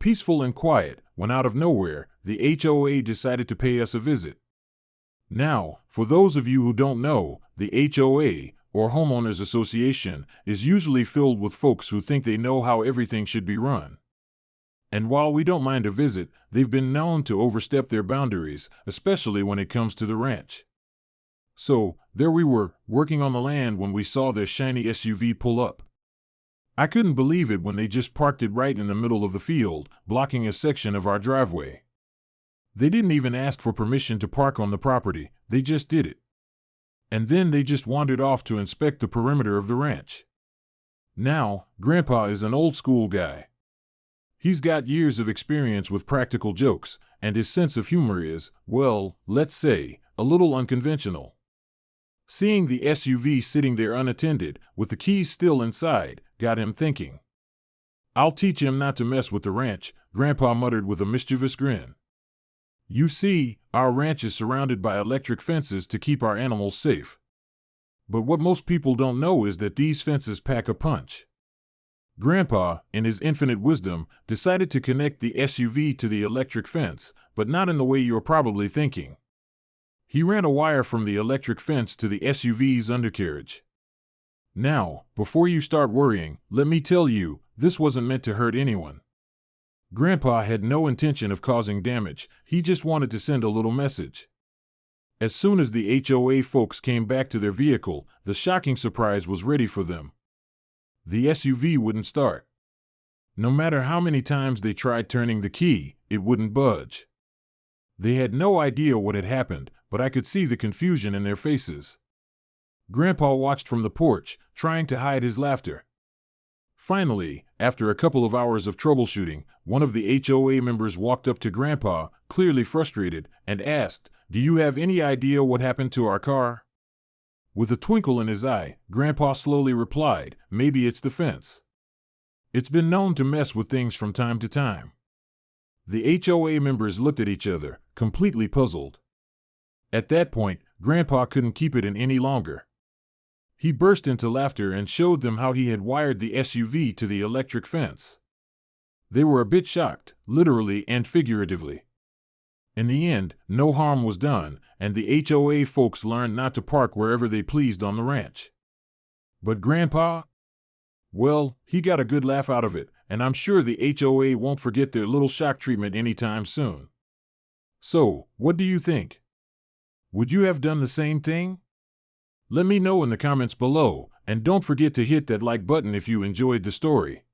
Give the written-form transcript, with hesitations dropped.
peaceful and quiet, when out of nowhere, the HOA decided to pay us a visit. Now, for those of you who don't know, the HOA, or Homeowners Association, is usually filled with folks who think they know how everything should be run. And while we don't mind a visit, they've been known to overstep their boundaries, especially when it comes to the ranch. So, there we were, working on the land when we saw their shiny SUV pull up. I couldn't believe it when they just parked it right in the middle of the field, blocking a section of our driveway. They didn't even ask for permission to park on the property, they just did it. And then they just wandered off to inspect the perimeter of the ranch. Now, Grandpa is an old-school guy. He's got years of experience with practical jokes, and his sense of humor is, well, let's say, a little unconventional. Seeing the SUV sitting there unattended, with the keys still inside, got him thinking. "I'll teach him not to mess with the ranch," Grandpa muttered with a mischievous grin. "You see, our ranch is surrounded by electric fences to keep our animals safe. But what most people don't know is that these fences pack a punch." Grandpa, in his infinite wisdom, decided to connect the SUV to the electric fence, but not in the way you're probably thinking. He ran a wire from the electric fence to the SUV's undercarriage. Now, before you start worrying, let me tell you, this wasn't meant to hurt anyone. Grandpa had no intention of causing damage, he just wanted to send a little message. As soon as the HOA folks came back to their vehicle, the shocking surprise was ready for them. The SUV wouldn't start. No matter how many times they tried turning the key, it wouldn't budge. They had no idea what had happened, but I could see the confusion in their faces. Grandpa watched from the porch, trying to hide his laughter. Finally, after a couple of hours of troubleshooting, one of the HOA members walked up to Grandpa, clearly frustrated, and asked, "Do you have any idea what happened to our car?" With a twinkle in his eye, Grandpa slowly replied, "Maybe it's the fence. It's been known to mess with things from time to time." The HOA members looked at each other, completely puzzled. At that point, Grandpa couldn't keep it in any longer. He burst into laughter and showed them how he had wired the SUV to the electric fence. They were a bit shocked, literally and figuratively. In the end, no harm was done, and the HOA folks learned not to park wherever they pleased on the ranch. But Grandpa? Well, he got a good laugh out of it, and I'm sure the HOA won't forget their little shock treatment anytime soon. So, what do you think? Would you have done the same thing? Let me know in the comments below, and don't forget to hit that like button if you enjoyed the story.